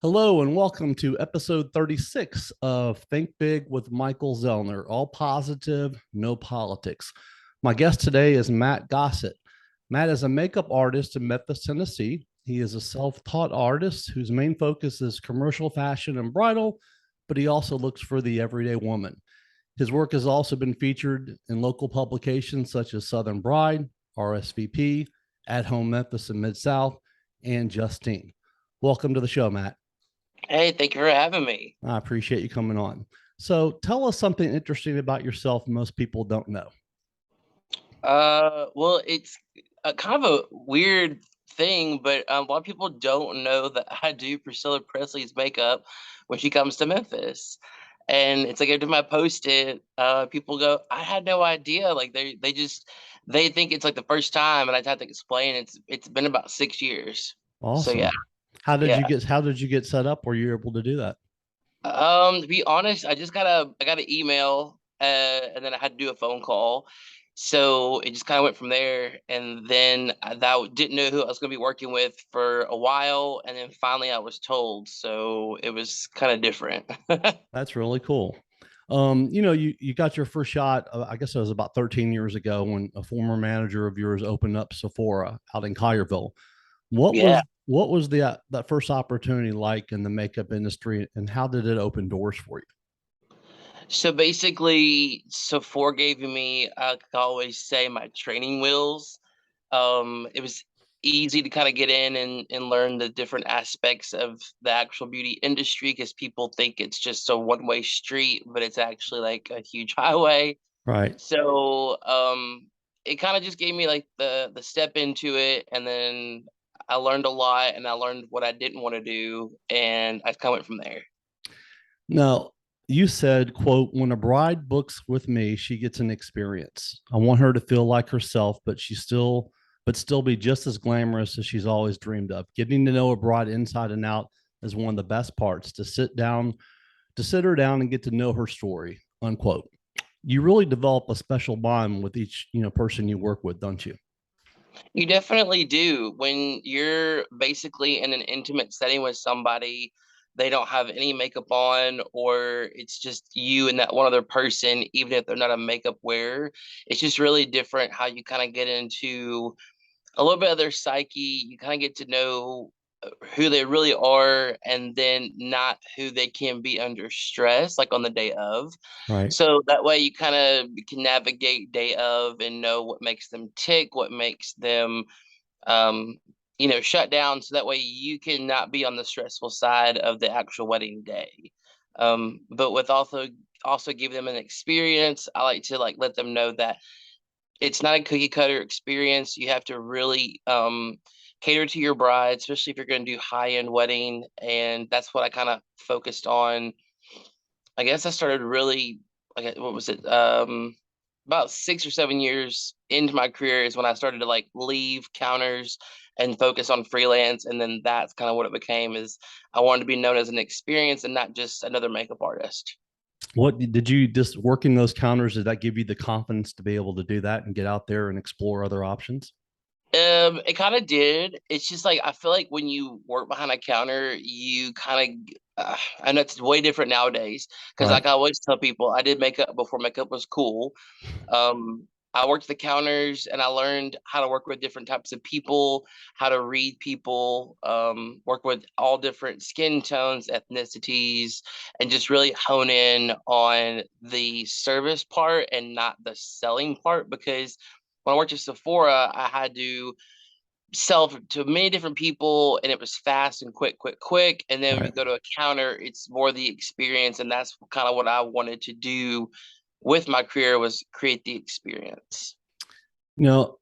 Hello and welcome to episode 36 of Think Big with Michael Zellner. All positive, no politics. My guest today is Matt Gossett. Matt is a makeup artist in Memphis, Tennessee. He is a self taught artist whose main focus is commercial fashion and bridal, but he also looks for the everyday woman. His work has also been featured in local publications such as Southern Bride, RSVP, At Home Memphis and Mid South, and Justine. Welcome to the show, Matt. Hey, thank you for having me. I appreciate you coming on. So tell us something interesting about yourself most people don't know. Well, it's a kind of a weird thing, but a lot of people don't know that I do Priscilla Presley's makeup when she comes to Memphis. And it's like every time I post it, people go, "I had no idea." Like they think it's like the first time, and I have to explain it's been about 6 years. So yeah, Awesome. How did yeah. you get how did you get set up? Were you able to do that? To be honest, I got an email, and then I had to do a phone call. So it just kind of went from there, and then didn't know who I was going to be working with for a while, and then finally I was told. So it was kind of different. That's really cool. You got your first shot, I guess it was about 13 years ago when a former manager of yours opened up Sephora out in Collierville. What Yeah. was that first opportunity like in the makeup industry, and how did it open doors for you? So basically, Sephora gave me, I could always say, my training wheels. It was easy to kind of get in and learn the different aspects of the actual beauty industry because people think it's just a one-way street, but it's actually like a huge highway. Right. So it kind of just gave me like the step into it, and then I learned a lot, and I learned what I didn't want to do, and I kind of went from there. Now, you said, quote, when a bride books with me, she gets an experience. I want her to feel like herself, but still be just as glamorous as she's always dreamed of. Getting to know a bride inside and out is one of the best parts to sit her down and get to know her story, unquote. You really develop a special bond with each, person you work with, don't you? You definitely do. When you're basically in an intimate setting with somebody, they don't have any makeup on, or it's just you and that one other person, even if they're not a makeup wearer. It's just really different how you kind of get into a little bit of their psyche. You kind of get to know who they really are, and then not who they can be under stress, like on the day of. Right. So that way you kind of can navigate day of and know what makes them tick, what makes them um, shut down, so that way you can not be on the stressful side of the actual wedding day. But with also give them an experience, I like to like let them know that it's not a cookie cutter experience. You have to really cater to your bride, especially if you're going to do high end wedding. And that's what I kind of focused on. I guess I started really, like, what was it? About 6 or 7 years into my career is when I started to like leave counters and focus on freelance. And then that's kind of what it became, is I wanted to be known as an experience and not just another makeup artist. What did you just working those counters? Did that give you the confidence to be able to do that and get out there and explore other options? It kind of did. It's just like I feel like when you work behind a counter, you kind of, I know it's way different nowadays because, Right. like I always tell people, I did makeup before makeup was cool. I worked the counters and I learned how to work with different types of people, how to read people, work with all different skin tones, ethnicities, and just really hone in on the service part and not the selling part. Because when I worked at Sephora, I had to sell to many different people, and it was fast and quick, quick, quick. And then when Right. you go to a counter, it's more the experience, and that's kind of what I wanted to do with my career, was create the experience.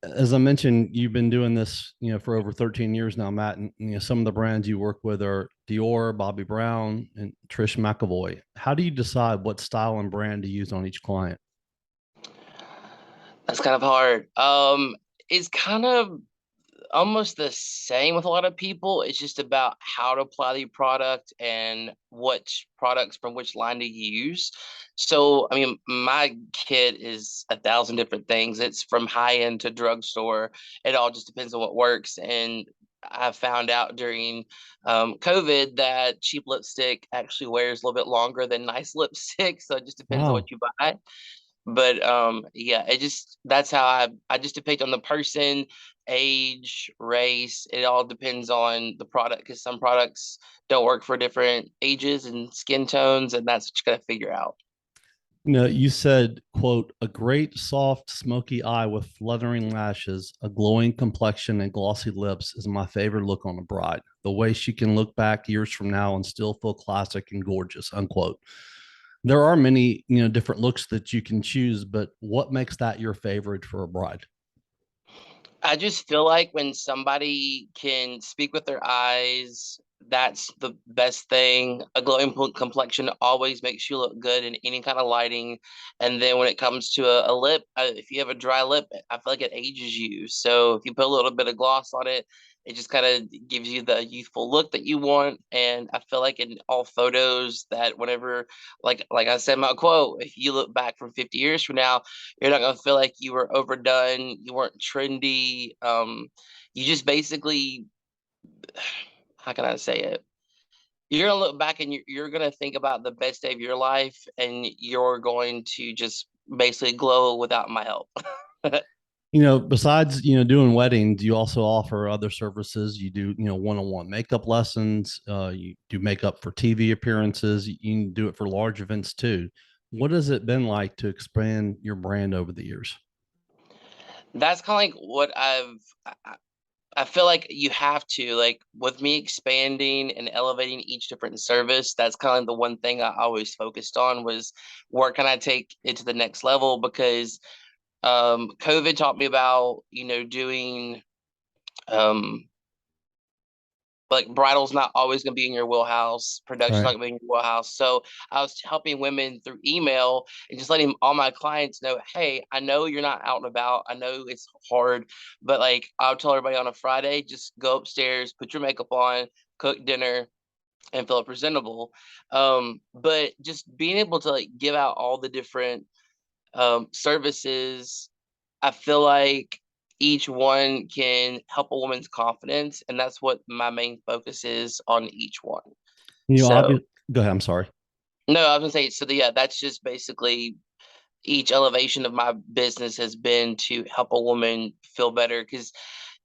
As I mentioned, you've been doing this, for over 13 years now, Matt. And some of the brands you work with are Dior, Bobby Brown, and Trish McAvoy. How do you decide what style and brand to use on each client? That's kind of hard. It's kind of almost the same with a lot of people. It's just about how to apply the product and which products from which line to use. So, I mean, my kit is 1,000 different things. It's from high end to drugstore. It all just depends on what works. And I found out during COVID that cheap lipstick actually wears a little bit longer than nice lipstick. So it just depends on Wow. what you buy. But yeah, it just that's how I just depict on the person, age, race. It all depends on the product because some products don't work for different ages and skin tones, and that's what you gotta figure out. You said, quote, a great soft, smoky eye with fluttering lashes, a glowing complexion, and glossy lips is my favorite look on a bride. The way she can look back years from now and still feel classic and gorgeous, unquote. There are many, different looks that you can choose, but what makes that your favorite for a bride? I just feel like when somebody can speak with their eyes, that's the best thing. A glowing complexion always makes you look good in any kind of lighting. And then when it comes to a lip, if you have a dry lip, I feel like it ages you. So if you put a little bit of gloss on it, it just kind of gives you the youthful look that you want. And I feel like in all photos that whenever, like I said, in my quote, if you look back from 50 years from now, you're not gonna feel like you were overdone, you weren't trendy. You just basically, how can I say it? You're gonna look back and you're gonna think about the best day of your life, and you're going to just basically glow without my help. Besides, doing weddings, you also offer other services. You do, one-on-one makeup lessons. You do makeup for TV appearances. You can do it for large events too. What has it been like to expand your brand over the years? That's kind of like what I feel like you have to like with me expanding and elevating each different service. That's kind of the one thing I always focused on was where can I take it to the next level because COVID taught me about doing um like bridal's not always going to be in your wheelhouse, production's not Right. going to be in your wheelhouse. So I was helping women through email and just letting all my clients know, hey, I know you're not out and about, I know it's hard, but like I'll tell everybody on a Friday, just go upstairs, put your makeup on, cook dinner, and feel presentable. But just being able to like give out all the different services, I feel like each one can help a woman's confidence, and that's what my main focus is on each one. So, Obviously, go ahead. I'm sorry. no, I was gonna say, so yeah, that's just basically each elevation of my business has been to help a woman feel better. Because,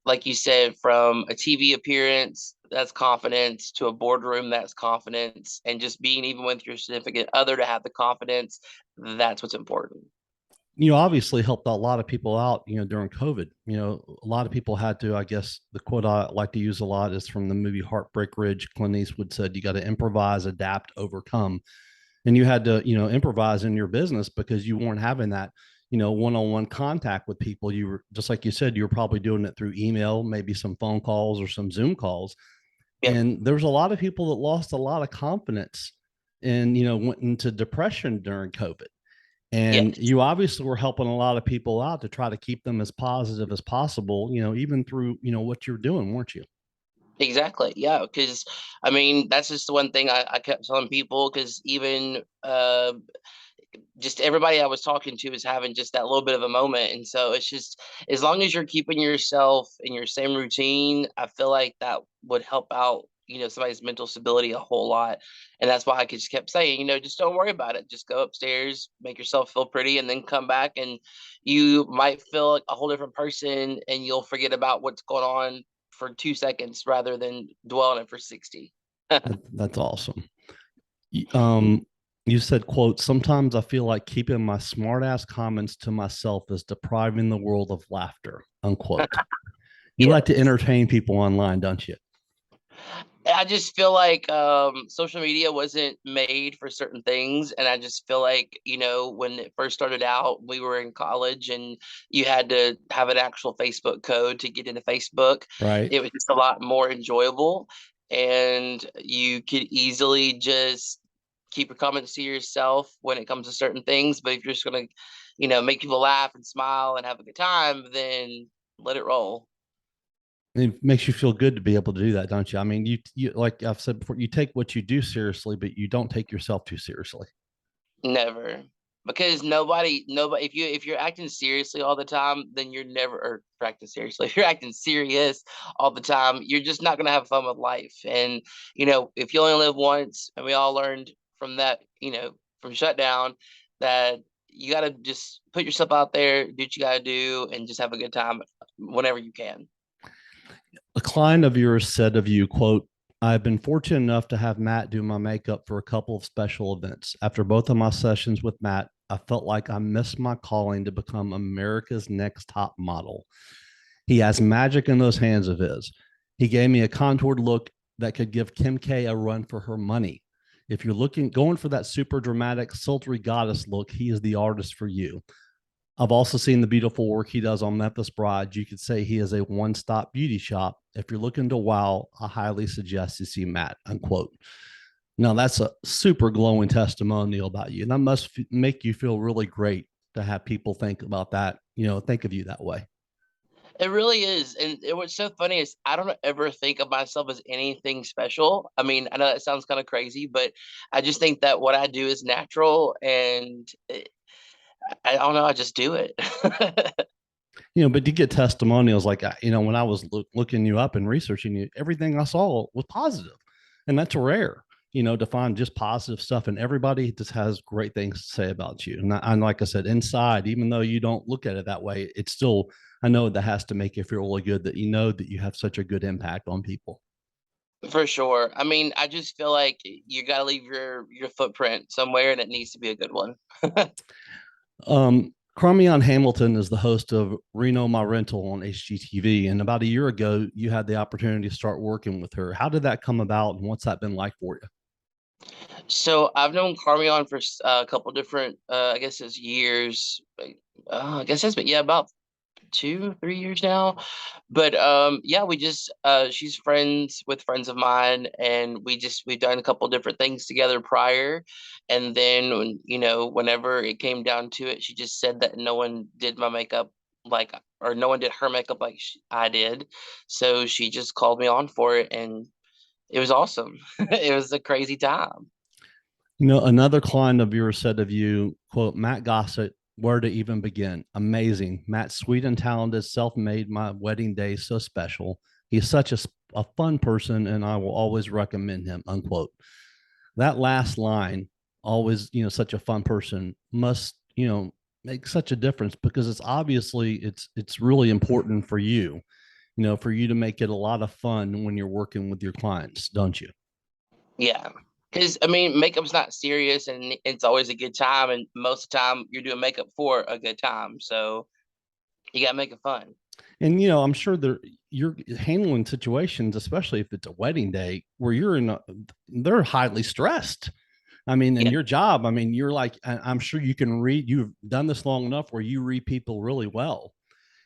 like you said, from a TV appearance, that's confidence, to a boardroom, that's confidence, and just being even with your significant other to have the confidence, that's what's important. Obviously helped a lot of people out, during COVID. A lot of people had to, I guess the quote I like to use a lot is from the movie Heartbreak Ridge. Clint Eastwood said, you got to improvise, adapt, overcome. And you had to, improvise in your business because you weren't having that, one-on-one contact with people. You were, just like you said, you were probably doing it through email, maybe some phone calls or some Zoom calls. Yep. And there was a lot of people that lost a lot of confidence and, went into depression during COVID. And Yes. you obviously were helping a lot of people out to try to keep them as positive as possible, even through, what you're doing, weren't you? Exactly. Yeah. Because I mean, that's just the one thing I kept telling people. Because even just everybody I was talking to is having just that little bit of a moment. And so it's just as long as you're keeping yourself in your same routine, I feel like that would help out, somebody's mental stability a whole lot. And that's why I just kept saying, just don't worry about it. Just go upstairs, make yourself feel pretty, and then come back and you might feel like a whole different person and you'll forget about what's going on for 2 seconds rather than dwell on it for 60. That's awesome. Um, you said, quote, sometimes I feel like keeping my smart ass comments to myself is depriving the world of laughter, unquote. You like to Yes. entertain people online, don't you? I just feel like social media wasn't made for certain things. And I just feel like, when it first started out, we were in college and you had to have an actual Facebook code to get into Facebook. Right. It was just a lot more enjoyable. And you could easily just keep your comments to yourself when it comes to certain things. But if you're just going to, make people laugh and smile and have a good time, then let it roll. It makes you feel good to be able to do that, don't you? I mean, you like I've said before, you take what you do seriously, but you don't take yourself too seriously. Never. because nobody, if you're acting seriously all the time, then you're never, or acting seriously, if you're acting serious all the time, you're just not going to have fun with life. And if you only live once, and we all learned from that, from shutdown, that you got to just put yourself out there, do what you got to do, and just have a good time whenever you can. A client of yours said of you, quote, I've been fortunate enough to have Matt do my makeup for a couple of special events. After both of my sessions with Matt, I felt like I missed my calling to become America's next top model. He has magic in those hands of his. He gave me a contoured look that could give Kim K a run for her money. If you're going for that super dramatic, sultry goddess look, he is the artist for you. I've also seen the beautiful work he does on Memphis Brides. You could say he is a one-stop beauty shop. If you're looking to wow, I highly suggest you see Matt, unquote. Now, that's a super glowing testimonial about you. And that must make you feel really great to have people think about that, think of you that way. It really is. And what's so funny is I don't ever think of myself as anything special. I mean, I know that sounds kind of crazy, but I just think that what I do is natural, and I don't know, I just do it. But you get testimonials like, when I was looking you up and researching you, everything I saw was positive. And that's rare, to find just positive stuff. And everybody just has great things to say about you. And like I said, inside, even though you don't look at it that way, it's still, I know that has to make you feel really good that that you have such a good impact on people. For sure. I mean, I just feel like you got to leave your footprint somewhere, and it needs to be a good one. Cromie Hamilton is the host of Reno My Rental on HGTV. And about a year ago, you had the opportunity to start working with her. How did that come about, and what's that been like for you? So I've known Carmion for a couple different, I guess it's years. I guess it's been, yeah, about 2, 3 years now. But yeah, we just she's friends with friends of mine, and we've done a couple different things together prior. And then whenever it came down to it, she just said that no one did my makeup like, or no one did her makeup like I did. So she just called me on for it, and it was awesome. It was a crazy time. Another client of yours said of you, quote, Matt Gossett, where to even begin? Amazing. Matt's sweet and talented, self-made my wedding day so special. He's such a fun person, and I will always recommend him, unquote. That last line, always, such a fun person, must, make such a difference, because it's really important for you, for you to make it a lot of fun when you're working with your clients, don't you? Yeah. Because I mean, makeup's not serious, and it's always a good time. And most of the time, you're doing makeup for a good time. So you got to make it fun. And I'm sure you're handling situations, especially if it's a wedding day, where they're highly stressed. I mean, in Yeah. your job, I mean, you're like, I'm sure you can read. You've done this long enough where you read people really well.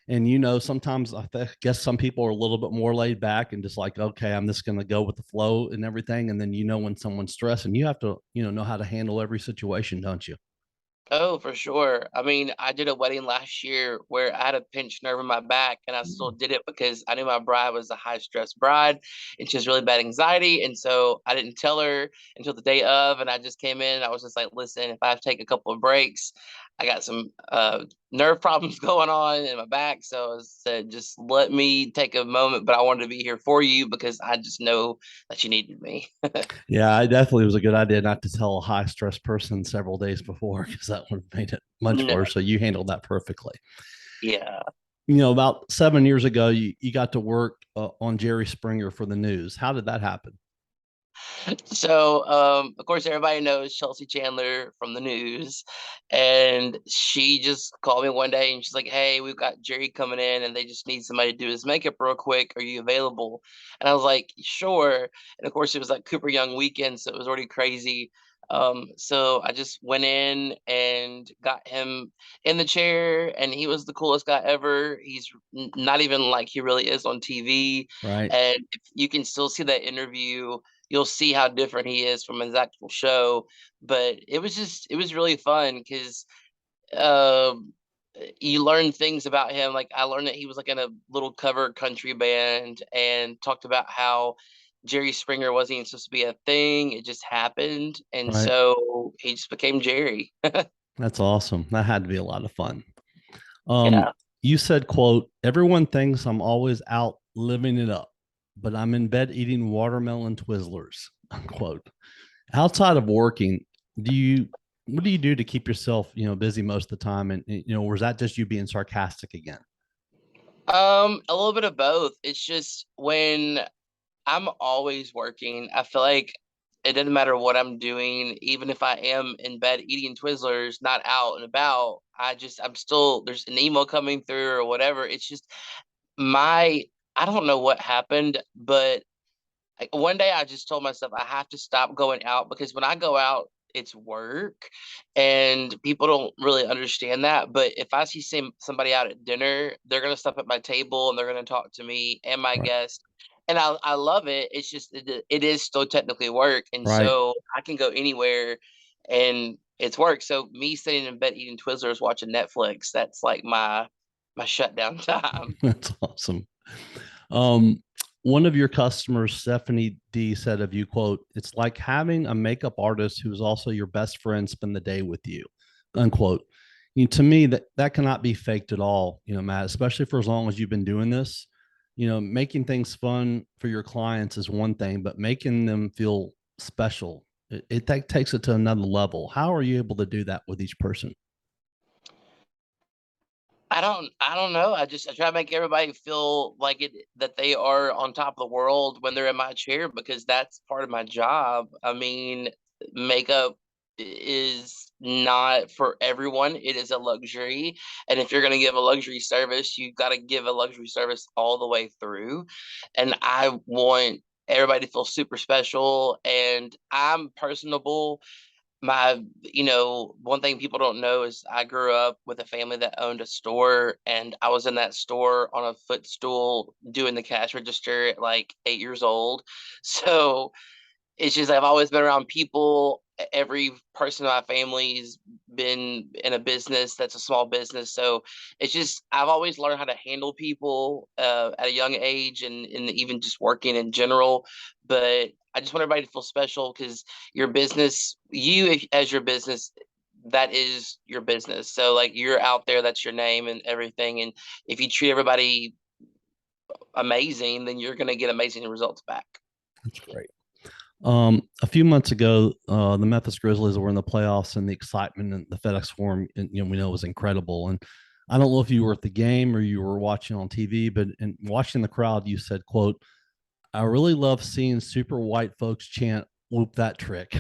And sometimes guess some people are a little bit more laid back and just like, okay, I'm just going to go with the flow and everything. And then when someone's stressed, and you have to know how to handle every situation, don't you? Oh, for sure. I mean, I did a wedding last year where I had a pinched nerve in my back, and I still did it because I knew my bride was a high stress bride, and she has really bad anxiety. And so I didn't tell her until the day of, and I just came in and I was just like, listen, if I have to take a couple of breaks, I got some nerve problems going on in my back. So I said, just let me take a moment, but I wanted to be here for you because I just know that you needed me. Yeah, I definitely was a good idea not to tell a high stress person several days before, because that would have made it much No, worse. So you handled that perfectly. yeah. About 7 years ago, you got to work on Jerry Springer for the news. How did that happen? So, of course, everybody knows Chelsea Chandler from the news, and she just called me one day and she's like, "Hey, we've got Jerry coming in, and they just need somebody to do his makeup real quick. Are you available?" And I was like, "Sure." And of course, it was like Cooper Young weekend, so it was already crazy. So I just went in and got him in the chair, and he was the coolest guy ever. He's not even like he really is on TV, Right. and if you can still see that interview, you'll see how different he is from his actual show. But it was really fun because um, you learn things about him. Like I learned that he was like in a little cover country band, and talked about how Jerry Springer wasn't even supposed to be a thing. It just happened. And Right. so he just became Jerry. That's awesome. That had to be a lot of fun. Um, Yeah. you said, quote, everyone thinks I'm always out living it up, but I'm in bed eating watermelon Twizzlers, unquote. Outside of working, do you what do you do to keep yourself, busy most of the time? And or is that just you being sarcastic again? A little bit of both. It's just when I'm always working, I feel like it doesn't matter what I'm doing, even if I am in bed eating Twizzlers, not out and about. I'm still, there's an email coming through or whatever. It's just my, I don't know what happened, but like one day I just told myself I have to stop going out because when I go out, it's work and people don't really understand that. But if I see somebody out at dinner, they're gonna stop at my table and they're gonna talk to me and my Right. guest. And I love it. It's just it is still technically work. And Right. so I can go anywhere and it's work. So me sitting in bed eating Twizzlers watching Netflix, that's like my shutdown time. That's awesome. Um, one of your customers, Stephanie D, said of you, quote, it's like having a makeup artist who's also your best friend spend the day with you, unquote. To me, that cannot be faked at all, Matt, especially for as long as you've been doing this. Making things fun for your clients is one thing, but making them feel special, it takes it to another level. How are you able to do that with each person? I don't know. I try to make everybody feel like it that they are on top of the world when they're in my chair because that's part of my job. I mean, makeup is not for everyone. It is a luxury. And if you're going to give a luxury service, you've got to give a luxury service all the way through. And I want everybody to feel super special and I'm personable. One thing people don't know is I grew up with a family that owned a store, and I was in that store on a footstool doing the cash register at like 8 years old. So it's just I've always been around people. Every person in my family's been in a business that's a small business. So it's just I've always learned how to handle people at a young age and even just working in general. But I just want everybody to feel special because your business, as your business, that is your business. So like you're out there, that's your name and everything. And if you treat everybody amazing, then you're going to get amazing results back. That's great. A few months ago, the Memphis Grizzlies were in the playoffs, and the excitement in the FedEx Forum, and, we know, was incredible. And I don't know if you were at the game or you were watching on TV, but in watching the crowd, you said, "quote I really love seeing super white folks chant whoop that trick."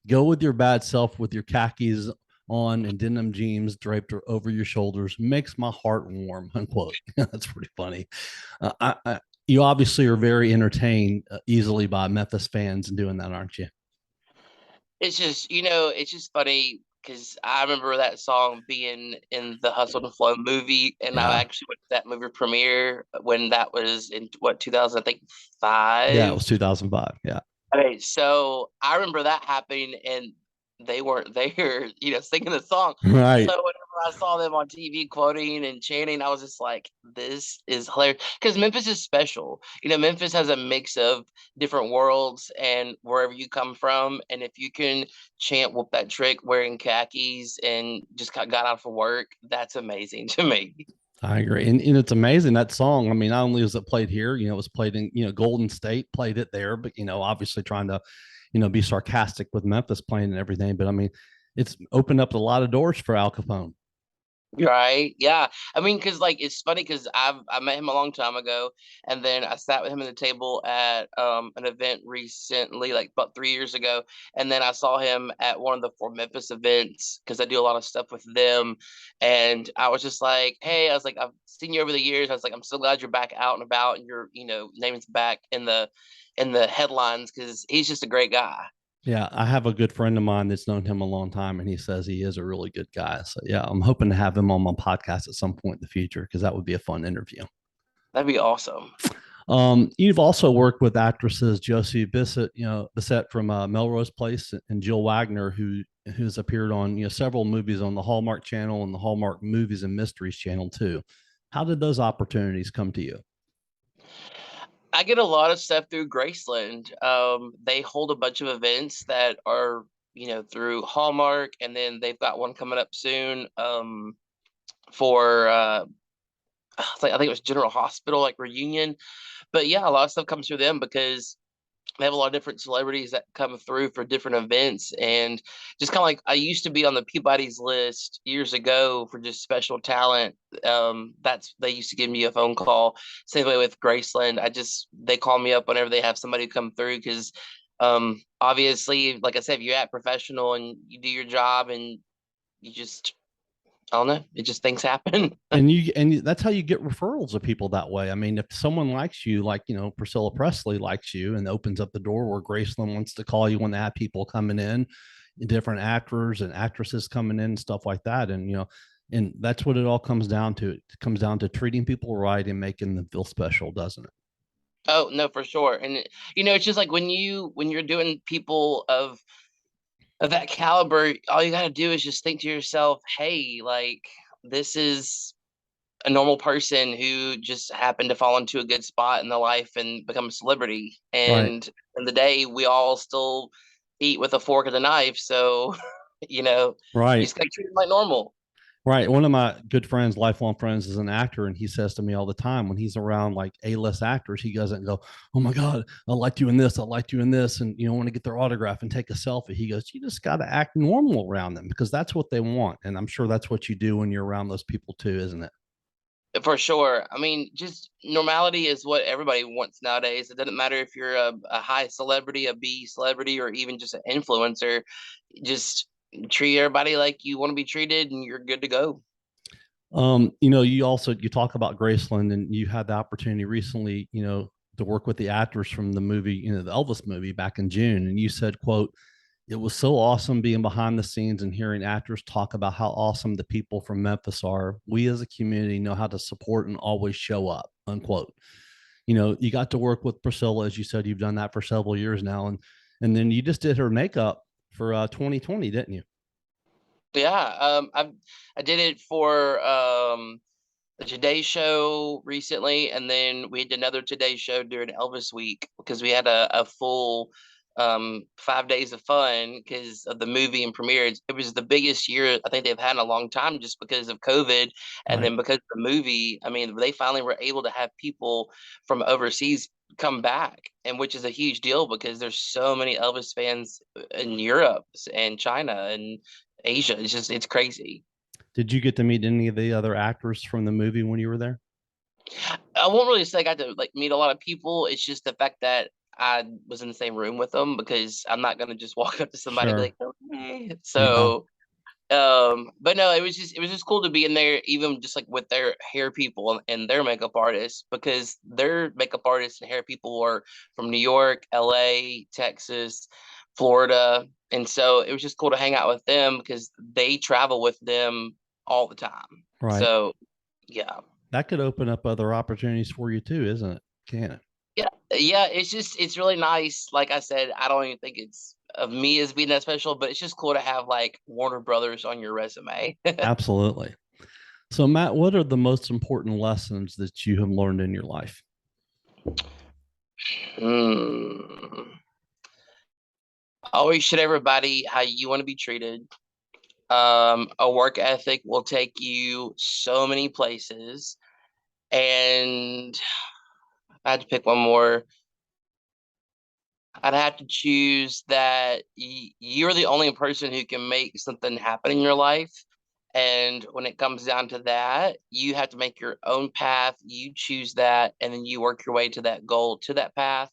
Go with your bad self with your khakis on and denim jeans draped over your shoulders makes my heart warm, unquote. That's pretty funny. You obviously are very entertained easily by Memphis fans and doing that, aren't you? It's just funny because I remember that song being in the Hustle and Flow movie, and I Yeah. actually went to that movie premiere when that was in what 2000, I think Yeah, it 5. was 2005. Yeah. Okay, so I remember that happening, and they weren't there, singing the song. So Right. whenever I saw them on TV quoting and chanting, I was just like, "This is hilarious." Because Memphis is special. Memphis has a mix of different worlds and wherever you come from, and if you can chant "Whoop that trick" wearing khakis and just got out for work, that's amazing to me. I agree. And it's amazing that song. I mean, not only was it played here, it was played in, Golden State played it there, but, obviously trying to, be sarcastic with Memphis playing and everything. But I mean, it's opened up a lot of doors for Al Capone. Right. Yeah. I mean, because like it's funny because I met him a long time ago, and then I sat with him at the table at an event recently, like about 3 years ago, and then I saw him at one of the four Memphis events because I do a lot of stuff with them, and I was just like, hey, I was like, I've seen you over the years. I was like, I'm so glad you're back out and about, and your name's back in the headlines because he's just a great guy. Yeah, I have a good friend of mine that's known him a long time, and he says he is a really good guy. So yeah, I'm hoping to have him on my podcast at some point in the future because that would be a fun interview. That'd be awesome. You've also worked with actresses Josie Bissett from Melrose Place, and Jill Wagner, who's appeared on several movies on the Hallmark Channel and the Hallmark Movies and Mysteries Channel too. How did those opportunities come to you? I get a lot of stuff through Graceland. They hold a bunch of events that are through Hallmark, and then they've got one coming up soon for I think it was General Hospital, like reunion. But yeah, a lot of stuff comes through them because they have a lot of different celebrities that come through for different events. And just kind of like I used to be on the Peabody's list years ago for just special talent. That's they used to give me a phone call. Same way with Graceland. They call me up whenever they have somebody come through because obviously, like I said, if you're at professional and you do your job and you just I don't know, it just things happen. And that's how you get referrals of people that way. I mean, if someone likes you, like, Priscilla Presley likes you and opens up the door where Graceland wants to call you when they have people coming in, different actors and actresses coming in and stuff like that. And that's what it all comes down to. It comes down to treating people right and making them feel special, doesn't it? Oh no, for sure. And it's just like when you're doing people of that caliber, all you got to do is just think to yourself, hey, like this is a normal person who just happened to fall into a good spot in their life and become a celebrity. Right. And in the day, we all still eat with a fork and a knife. So, you Right. just got to treat it like normal. Right. One of my good friends, lifelong friends, is an actor, and he says to me all the time when he's around like A-list actors, he doesn't go, "Oh my God, I liked you in this, I liked you in this," and want to get their autograph and take a selfie. He goes, "You just got to act normal around them because that's what they want." And I'm sure that's what you do when you're around those people too, isn't it? For sure. I mean, just normality is what everybody wants nowadays. It doesn't matter if you're a high celebrity, a B celebrity, or even just an influencer. Just treat everybody like you want to be treated, and you're good to go. You talk about Graceland, and you had the opportunity recently, to work with the actors from the movie, the Elvis movie back in June, and you said, "quote It was so awesome being behind the scenes and hearing actors talk about how awesome the people from Memphis are. We as a community know how to support and always show up." Unquote. You got to work with Priscilla, as you said, you've done that for several years now, and then you just did her makeup for 2020, didn't you? Yeah. I did it for the Today Show recently, and then we did another Today Show during Elvis week because we had a full 5 days of fun because of the movie and premieres. It was the biggest year I think they've had in a long time just because of COVID, and Right. then because of the movie. I mean, they finally were able to have people from overseas come back, and which is a huge deal because there's so many Elvis fans in Europe and China and Asia. It's crazy. Did you get to meet any of the other actors from the movie when you were there? I won't really say I got to like meet a lot of people. It's just the fact that I was in the same room with them because I'm not gonna just walk up to somebody and be Sure. like, "Oh, hey." Yeah. So, but no, it was just cool to be in there, even just like with their hair people and their makeup artists, because their makeup artists and hair people are from New York, LA, Texas, Florida, and so it was just cool to hang out with them because they travel with them all the time. Right. So, yeah. That could open up other opportunities for you too, isn't it? Can it? Yeah, yeah, it's really nice. Like I said, I don't even think it's of me as being that special, but it's just cool to have like Warner Brothers on your resume. Absolutely. So, Matt, what are the most important lessons that you have learned in your life? Hmm. Always show everybody how you want to be treated. A work ethic will take you so many places. And if I had to pick one more, I'd have to choose that you're the only person who can make something happen in your life. And when it comes down to that, you have to make your own path. You choose that, and then you work your way to that goal, to that path,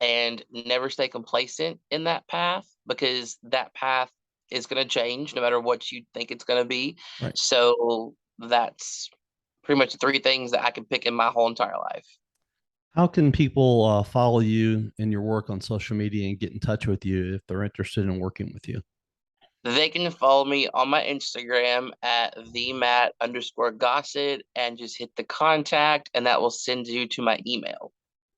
and never stay complacent in that path because that path is going to change no matter what you think it's going to be. Right. So that's pretty much the three things that I can pick in my whole entire life. How can people follow you and your work on social media and get in touch with you if they're interested in working with you? They can follow me on my Instagram at the Matt underscore Gossett and just hit the contact, and that will send you to my email.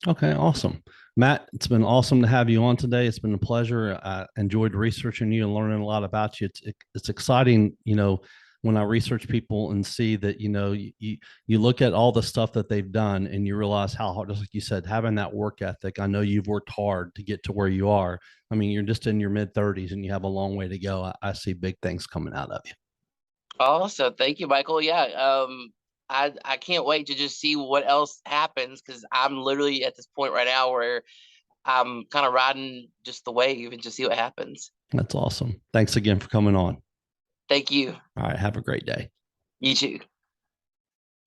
Okay, awesome. Matt, it's been awesome to have you on today. It's been a pleasure. I enjoyed researching you and learning a lot about you. It's exciting, when I research people and see that, you look at all the stuff that they've done and you realize how hard, just like you said, having that work ethic. I know you've worked hard to get to where you are. I mean, you're just in your mid 30s and you have a long way to go. I see big things coming out of you. Also, thank you, Michael. Yeah, I can't wait to just see what else happens, because I'm literally at this point right now where I'm kind of riding just the wave and just see what happens. That's awesome. Thanks again for coming on. Thank you. All right. Have a great day. You too.